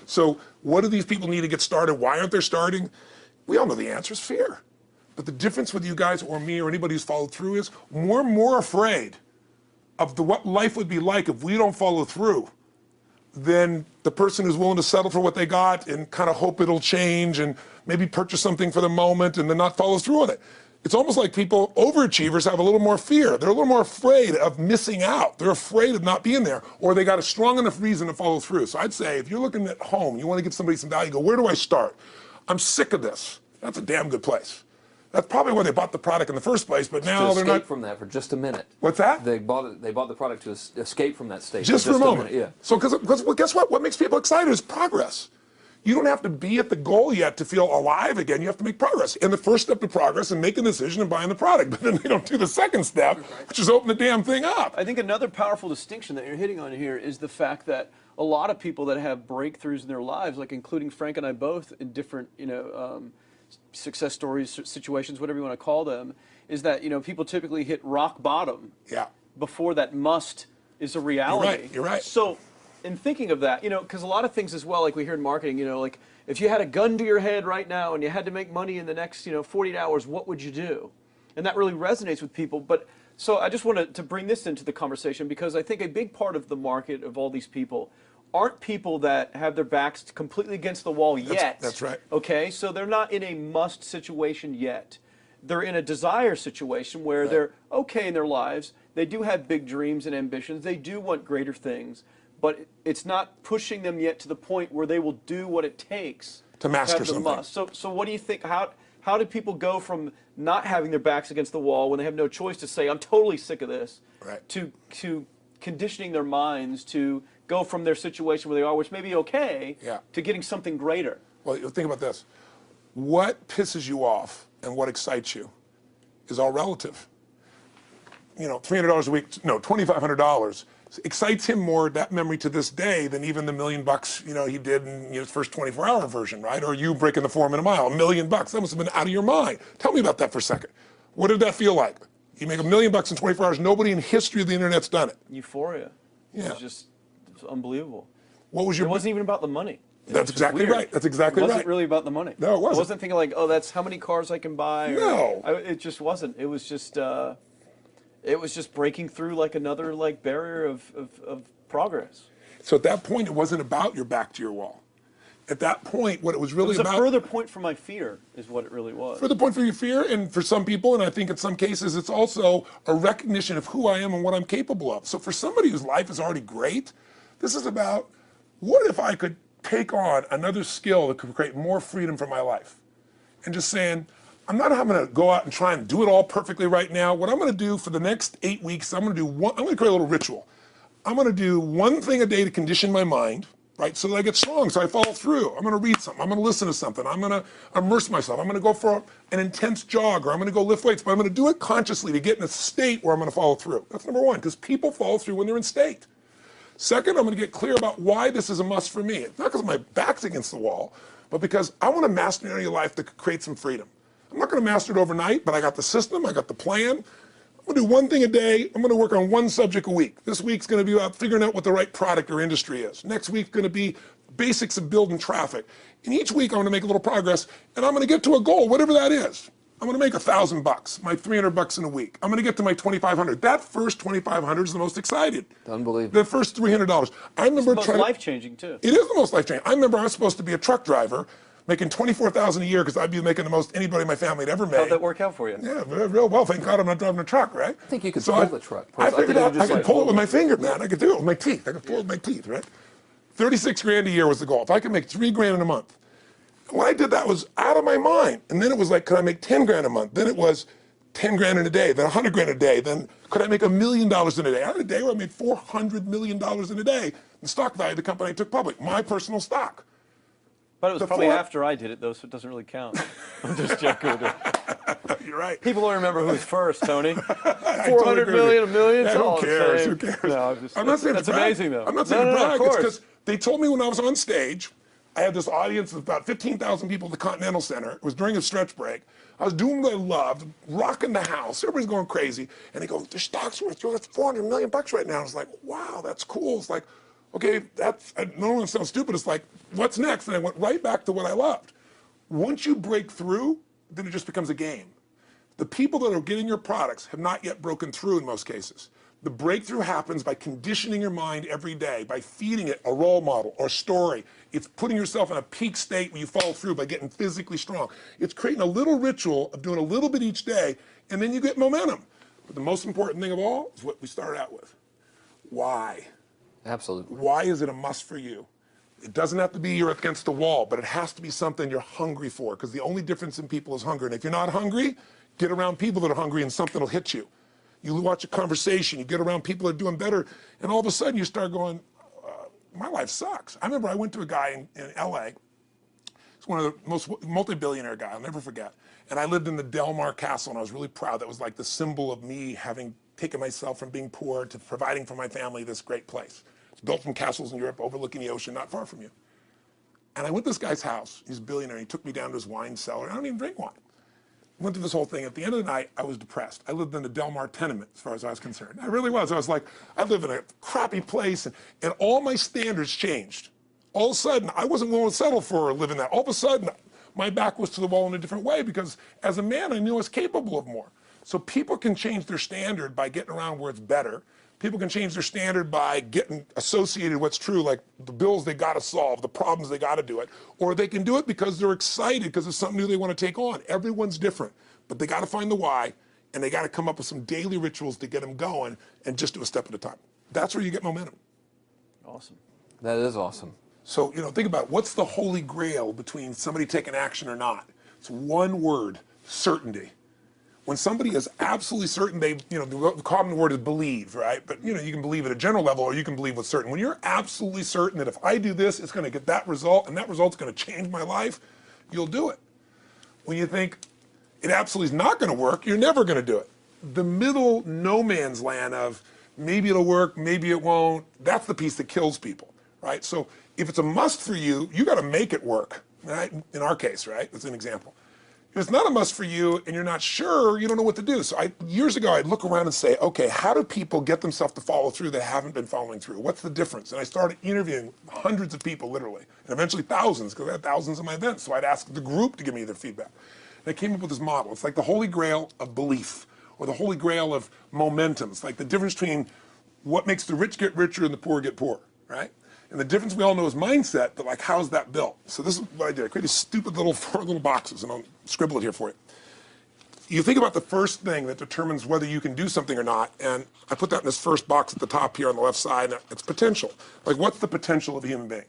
So what do these people need to get started? Why aren't they starting? We all know the answer is fear. But the difference with you guys or me or anybody who's followed through is we're more afraid of what life would be like if we don't follow through than the person who's willing to settle for what they got and kind of hope it'll change and maybe purchase something for the moment and then not follow through on it. It's almost like people, overachievers, have a little more fear. They're a little more afraid of missing out. They're afraid of not being there, or they got a strong enough reason to follow through. So I'd say if you're looking at home, you want to give somebody some value, go, where do I start? I'm sick of this. That's a damn good place. That's probably why they bought the product in the first place, but now they're not. To escape from that for just a minute. What's that? They bought the product to escape from that state. Just for a moment. Yeah. So, because well, guess what? What makes people excited is progress. You don't have to be at the goal yet to feel alive again. You have to make progress. And the first step to progress is making a decision and buying the product. But then they don't do the second step, which is open the damn thing up. I think another powerful distinction that you're hitting on here is the fact that a lot of people that have breakthroughs in their lives, like including Frank and I both in different, success stories, situations, whatever you want to call them, is that, people typically hit rock bottom before that must is a reality. You're right. So in thinking of that, because a lot of things as well, like we hear in marketing, like if you had a gun to your head right now and you had to make money in the next, 48 hours, what would you do? And that really resonates with people. But so I just wanted to bring this into the conversation because I think a big part of the market of all these people aren't people that have their backs completely against the wall yet. That's right. Okay, so they're not in a must situation yet. They're in a desire situation where they're okay in their lives. They do have big dreams and ambitions. They do want greater things, but it's not pushing them yet to the point where they will do what it takes to master have the something. must. So what do you think? How do people go from not having their backs against the wall when they have no choice to say, I'm totally sick of this, to conditioning their minds to go from their situation where they are, which may be okay, to getting something greater? Well, think about this. What pisses you off and what excites you is all relative. $300 a week, no, $2,500 excites him more, that memory to this day, than even the $1 million, he did in his first 24-hour version, right? Or you breaking the 4 minute mile, $1 million. That must have been out of your mind. Tell me about that for a second. What did that feel like? You make $1 million in 24 hours. Nobody in history of the internet's done it. Euphoria. Yeah. It was unbelievable. What was your? It wasn't even about the money. That's exactly right. That's exactly right. It wasn't really about the money. No, it wasn't. I wasn't thinking like, oh, that's how many cars I can buy. No. It just wasn't. It was just breaking through like another barrier of progress. So at that point, it wasn't about your back to your wall. At that point, what it was really about... It was a further point for my fear, is what it really was. Further point for your fear, and for some people, and I think in some cases, it's also a recognition of who I am and what I'm capable of. So for somebody whose life is already great, this is about, what if I could take on another skill that could create more freedom for my life? And just saying, I'm not having to go out and try and do it all perfectly right now. What I'm going to do for the next 8 weeks, I'm going to create a little ritual. I'm going to do one thing a day to condition my mind, right, so that I get strong, so I follow through. I'm going to read something. I'm going to listen to something. I'm going to immerse myself. I'm going to go for an intense jog, or I'm going to go lift weights, but I'm going to do it consciously to get in a state where I'm going to follow through. That's number one, because people follow through when they're in state. Second, I'm going to get clear about why this is a must for me. It's not because my back's against the wall, but because I want to master an area of life that could create some freedom. I'm not going to master it overnight, but I got the system, I got the plan. I'm going to do one thing a day. I'm going to work on one subject a week. This week's going to be about figuring out what the right product or industry is. Next week's going to be basics of building traffic. And each week I'm going to make a little progress, and I'm going to get to a goal, whatever that is. I'm going to make $1,000, my $300 in a week. I'm going to get to my $2,500. That first $2,500 is the most excited. Unbelievable. The first $300. I remember it's the most life-changing too. It is the most life-changing. I remember I was supposed to be a truck driver, making $24,000 a year because I'd be making the most anybody in my family had ever made. How'd that work out for you? Yeah, real well. Thank God I'm not driving a truck, right? I think you could pull the truck. I figured out I could pull it with my finger, man. I could do it with my teeth. I could pull it with my teeth, right? 36 grand a year was the goal. If I could make 3 grand in a month. When I did that, was out of my mind. And then it was like, could I make 10 grand a month? Then it was 10 grand in a day, then 100 grand a day. Then could I make $1 million in a day? I had a day where I made $400 million in a day. The stock value of the company I took public, my personal stock. But it was probably after I did it, though, so it doesn't really count. I'm just joking. You're right. People don't remember who's first, Tony. 400 million, $1 million. Yeah, who cares? Who cares? No, I'm not saying that's amazing, though. I'm not saying to brag. It's because they told me when I was on stage, I had this audience of about 15,000 people at the Continental Center. It was during a stretch break. I was doing what I loved, rocking the house. Everybody's going crazy. And they go, the stock's worth $400 million right now. I was like, wow, that's cool. It's like, Okay, no one sounds stupid. It's like, what's next? And I went right back to what I loved. Once you break through, then it just becomes a game. The people that are getting your products have not yet broken through in most cases. The breakthrough happens by conditioning your mind every day, by feeding it a role model or story. It's putting yourself in a peak state where you follow through by getting physically strong. It's creating a little ritual of doing a little bit each day, and then you get momentum. But the most important thing of all is what we started out with. Why? Absolutely. Why is it a must for you? It doesn't have to be you're against the wall, but it has to be something you're hungry for, because the only difference in people is hunger. And if you're not hungry, get around people that are hungry and something will hit you. You watch a conversation, you get around people that are doing better, and all of a sudden you start going, my life sucks. I remember I went to a guy in LA. He's one of the most multi-billionaire guy, I'll never forget. And I lived in the Del Mar Castle, and I was really proud. That was like the symbol of me having taken myself from being poor to providing for my family this great place. It's built from castles in Europe overlooking the ocean, not far from you. And I went to this guy's house. He's a billionaire. He took me down to his wine cellar. I don't even drink wine. Went through this whole thing. At the end of the night, I was depressed. I lived in the Del Mar tenement, as far as I was concerned. I really was. I was like, I live in a crappy place, and all my standards changed. All of a sudden, I wasn't willing to settle for living that. All of a sudden, my back was to the wall in a different way, because as a man, I knew I was capable of more. So people can change their standard by getting around where it's better. People can change their standard by getting associated with what's true, like the bills they got to solve, the problems they got to do it. Or they can do it because they're excited, because it's something new they want to take on. Everyone's different, but they got to find the why, and they got to come up with some daily rituals to get them going, and just do a step at a time. That's where you get momentum. Awesome. That is awesome. So, think about it. What's the holy grail between somebody taking action or not? It's one word: certainty. When somebody is absolutely certain, the common word is believe, right? But you can believe at a general level, or you can believe with certain. When you're absolutely certain that if I do this, it's going to get that result, and that result's going to change my life, you'll do it. When you think it absolutely is not going to work, you're never going to do it. The middle no man's land of maybe it'll work, maybe it won't, that's the piece that kills people, right? So if it's a must for you, you got to make it work, right? In our case, right? That's an example. If it's not a must for you and you're not sure, you don't know what to do. So years ago, I'd look around and say, okay, how do people get themselves to follow through that haven't been following through? What's the difference? And I started interviewing hundreds of people, literally, and eventually thousands, because I had thousands of my events. So I'd ask the group to give me their feedback. And I came up with this model. It's like the holy grail of belief, or the holy grail of momentum. It's like the difference between what makes the rich get richer and the poor get poorer, right? And the difference we all know is mindset, but like, how's that built? So this is what I did. I created stupid little 4 little boxes, and I'll scribble it here for you. You think about the first thing that determines whether you can do something or not, and I put that in this first box at the top here on the left side, and it's potential. Like, what's the potential of a human being?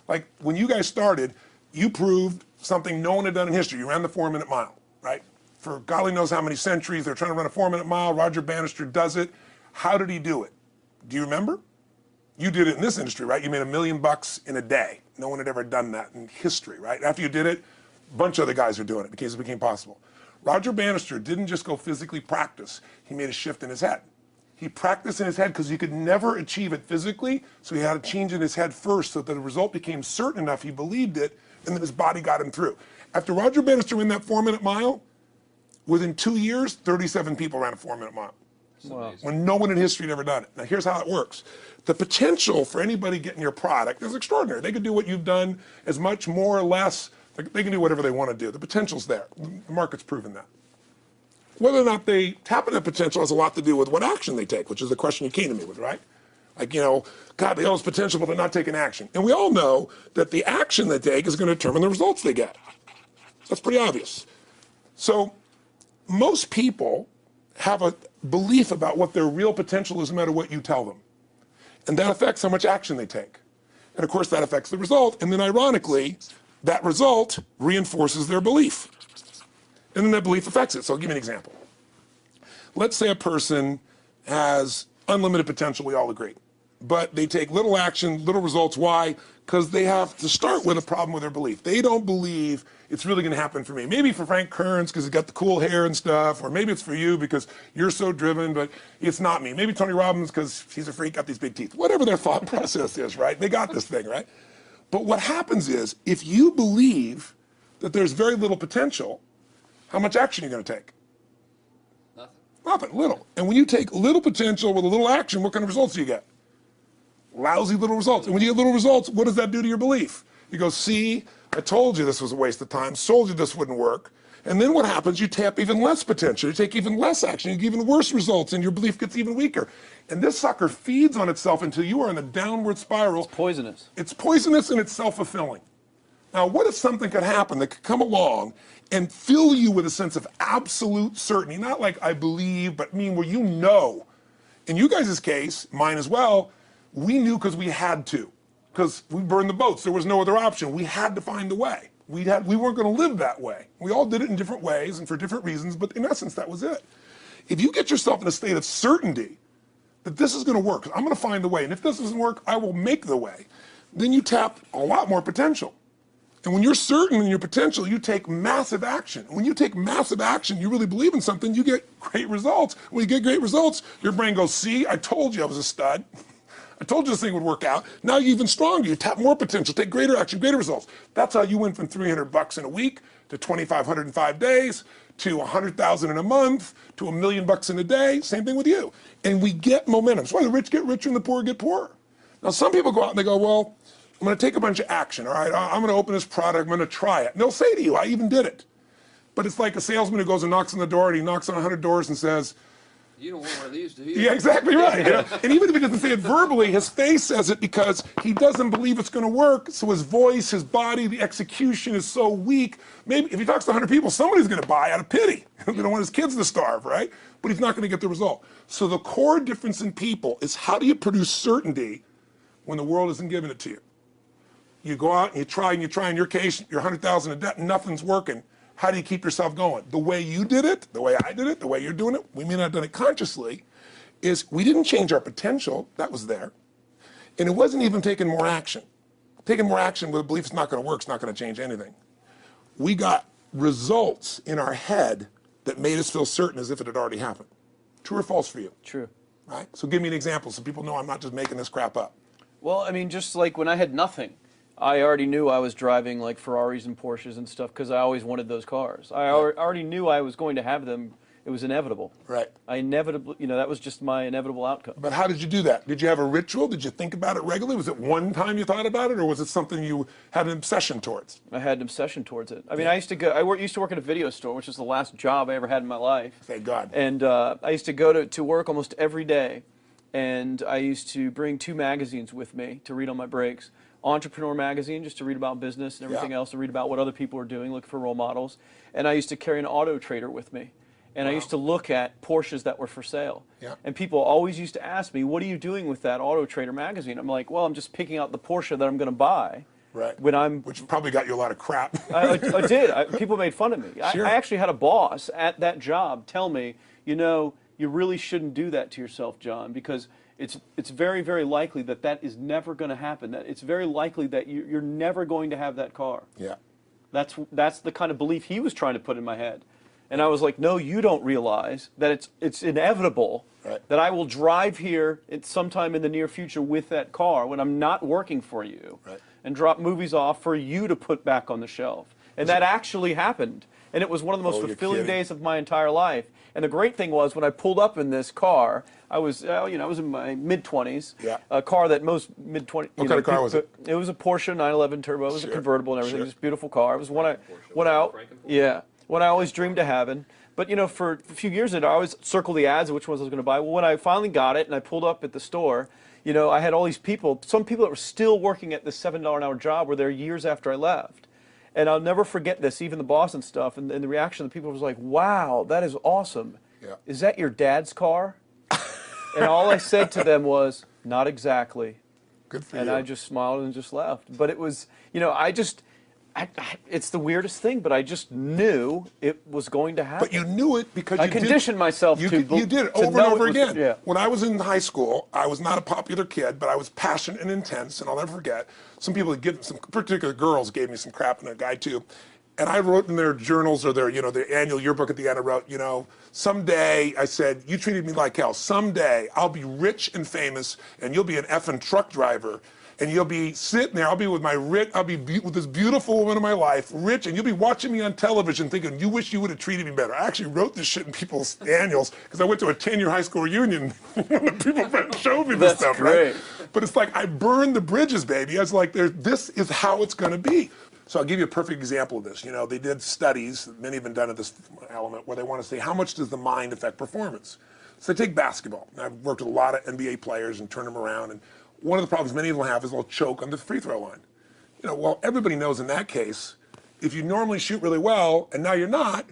Like, when you guys started, you proved something no one had done in history. You ran the 4-minute mile, right? For golly knows how many centuries, they're trying to run a 4-minute mile. Roger Bannister does it. How did he do it? Do you remember? You did it in this industry, right? You made $1 million in a day. No one had ever done that in history, right? After you did it, a bunch of other guys are doing it because it became possible. Roger Bannister didn't just go physically practice. He made a shift in his head. He practiced in his head because he could never achieve it physically, so he had to change in his head first so that the result became certain enough he believed it, and then his body got him through. After Roger Bannister ran that 4-minute mile, within 2 years, 37 people ran a 4-minute mile. Wow. When no one in history had ever done it. Now here's how it works. The potential for anybody getting your product is extraordinary. They could do what you've done as much, more or less. They can do whatever they want to do. The potential's there. The market's proven that. Whether or not they tap into that potential has a lot to do with what action they take, which is the question you came to me with, right? Like, God, they all have potential, but they're not taking action. And we all know that the action they take is going to determine the results they get. That's pretty obvious. So most people have a belief about what their real potential is no matter what you tell them. And that affects how much action they take. And of course that affects the result. And then ironically, that result reinforces their belief. And then that belief affects it. So I'll give you an example. Let's say a person has unlimited potential, we all agree. But they take little action, little results. Why? Because they have to start with a problem with their belief. They don't believe it's really going to happen for me. Maybe for Frank Kearns because he's got the cool hair and stuff, or maybe it's for you because you're so driven, but it's not me. Maybe Tony Robbins because he's a freak, got these big teeth. Whatever their thought process is, right? They got this thing, right? But what happens is, if you believe that there's very little potential, how much action are you going to take? Nothing, little. And when you take little potential with a little action, what kind of results do you get? lousy little results. And when you get little results, what does that do to your belief? You go, see, I told you this was a waste of time, told you this wouldn't work. And then what happens? You tap even less potential. You take even less action. You get even worse results, and your belief gets even weaker. And this sucker feeds on itself until you are in a downward spiral. It's poisonous. It's poisonous and it's self-fulfilling. Now, what if something could happen that could come along and fill you with a sense of absolute certainty? Not like I believe, but mean where you know. In you guys' case, mine as well, we knew because we had to. Because we burned the boats. There was no other option. We had to find a way. We weren't going to live that way. We all did it in different ways and for different reasons, but in essence, that was it. If you get yourself in a state of certainty that this is going to work, I'm going to find the way, and if this doesn't work, I will make the way, then you tap a lot more potential. And when you're certain in your potential, you take massive action. When you take massive action, you really believe in something, you get great results. When you get great results, your brain goes, see, I told you I was a stud. I told you this thing would work out. Now you're even stronger. You tap more potential, take greater action, greater results. That's how you went from $300 in a week to $2,500 in 5 days to $100,000 in a month to $1 million in a day. Same thing with you. And we get momentum. That's why the rich get richer and the poor get poorer. Now some people go out and they go, well, I'm going to take a bunch of action. All right, I'm going to open this product. I'm going to try it. And they'll say to you, I even did it. But it's like a salesman who goes and knocks on the door and he knocks on 100 doors and says, you don't want one of these, do you? yeah, exactly right. You know? And even if he doesn't say it verbally, his face says it because he doesn't believe it's going to work. So his voice, his body, the execution is so weak. Maybe if he talks to 100 people, somebody's going to buy out of pity. They don't want his kids to starve, right? But he's not going to get the result. So the core difference in people is how do you produce certainty when the world isn't giving it to you? You go out and you try, in your case, you're 100,000 in debt, and nothing's working. How do you keep yourself going? The way you did it, the way I did it, the way you're doing it, we may not have done it consciously, is we didn't change our potential, that was there. And it wasn't even taking more action. Taking more action with a belief it's not going to work, it's not going to change anything. We got results in our head that made us feel certain as if it had already happened. True or false for you? True. Right? So give me an example so people know I'm not just making this crap up. Well, I mean, just like when I had nothing, I already knew I was driving like Ferraris and Porsches and stuff because I always wanted those cars. I already knew I was going to have them. It was inevitable. Right. I inevitably, that was just my inevitable outcome. But how did you do that? Did you have a ritual? Did you think about it regularly? Was it one time you thought about it, or was it something you had an obsession towards? I had an obsession towards it. I mean, I used to work at a video store, which was the last job I ever had in my life. Thank God. And I used to go to work almost every day, and I used to bring 2 magazines with me to read on my breaks. Entrepreneur magazine, just to read about business and everything else, to read about what other people are doing, look for role models. And I used to carry an auto trader with me. And I used to look at Porsches that were for sale. Yeah. And people always used to ask me, what are you doing with that Auto Trader magazine? I'm like, well, I'm just picking out the Porsche that I'm going to buy. Right. Which probably got you a lot of crap. I did. People made fun of me. Sure. I actually had a boss at that job tell me, you really shouldn't do that to yourself, John, because it's very, very likely that is never going to happen. That it's very likely that you're never going to have that car. Yeah. That's the kind of belief he was trying to put in my head. And I was like, no, you don't realize that it's inevitable that I will drive here sometime in the near future with that car when I'm not working for you and drop movies off for you to put back on the shelf. And that actually happened. And it was one of the most fulfilling days of my entire life. And the great thing was when I pulled up in this car, I was in my mid-20s, a car that most mid-20s. What kind of car was it? It was a Porsche 911 Turbo. It was a convertible and everything. It was a beautiful car. It was one I always dreamed of having. But, for a few years I always circled the ads of which ones I was going to buy. Well, when I finally got it and I pulled up at the store, I had all these people, some people that were still working at this $7 an hour job were there years after I left. And I'll never forget this, even the boss and stuff, and the reaction of the people was like, wow, that is awesome. Yeah. Is that your dad's car? And all I said to them was, not exactly. Good for you. And I just smiled and just left. But it was, it's the weirdest thing, but I just knew it was going to happen. But you knew it because I conditioned myself you to did it to over and know over it was- again. yeah. When I was in high school, I was not a popular kid, but I was passionate and intense, and I'll never forget. Some people would give some particular girls gave me some crap, and a guy too. And I wrote in their journals or their annual yearbook at the end, I wrote, someday, I said, you treated me like hell. Someday I'll be rich and famous, and you'll be an effing truck driver. And you'll be sitting there, I'll be with with this beautiful woman of my life, rich, and you'll be watching me on television thinking, you wish you would have treated me better. I actually wrote this shit in people's annuals because I went to a 10-year high school reunion when the people showed me this That's stuff, great. right? But it's like, I burned the bridges, baby. I was like, this is how it's gonna be. So I'll give you a perfect example of this. You know, they did studies, many have been done at this element, where they want to say, how much does the mind affect performance? So they take basketball. And I've worked with a lot of NBA players and turn them around, and one of the problems many of them have is they'll choke on the free throw line. You know, well, everybody knows in that case, if you normally shoot really well and now you're not,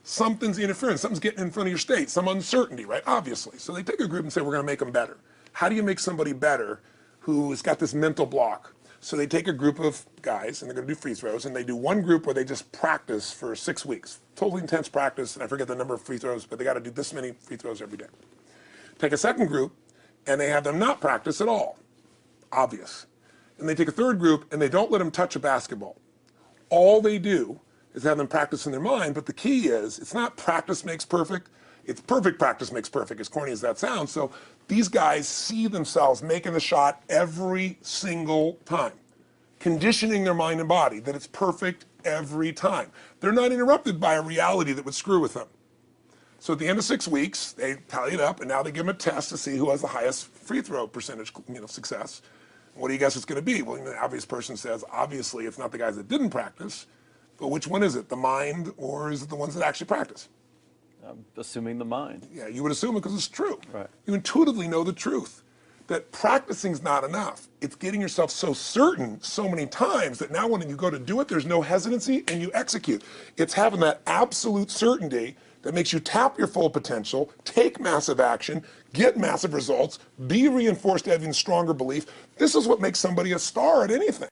something's interfering, something's getting in front of your state, some uncertainty, right? Obviously. So they take a group and say, we're going to make them better. How do you make somebody better who's got this mental block? So they take a group of guys and they're going to do free throws, and they do one group where they just practice for 6 weeks. Totally intense practice, and I forget the number of free throws, but they got to do this many free throws every day. Take a second group and they have them not practice at all. Obvious. And they take a third group and they don't let them touch a basketball. All they do is have them practice in their mind, but the key is, it's not practice makes perfect, it's perfect practice makes perfect, as corny as that sounds. So these guys see themselves making the shot every single time, conditioning their mind and body that it's perfect every time. They're not interrupted by a reality that would screw with them. So at the end of 6 weeks, they tally it up, and now they give them a test to see who has the highest free throw percentage, success. What do you guess it's going to be? Well, the obvious person says, obviously, it's not the guys that didn't practice, but which one is it? The mind, or is it the ones that actually practice? I'm assuming the mind. Yeah, you would assume it because it's true. Right. You intuitively know the truth, that practicing's not enough. It's getting yourself so certain so many times that now when you go to do it, there's no hesitancy and you execute. It's having that absolute certainty that makes you tap your full potential, take massive action, get massive results, be reinforced to having stronger belief. This is what makes somebody a star at anything.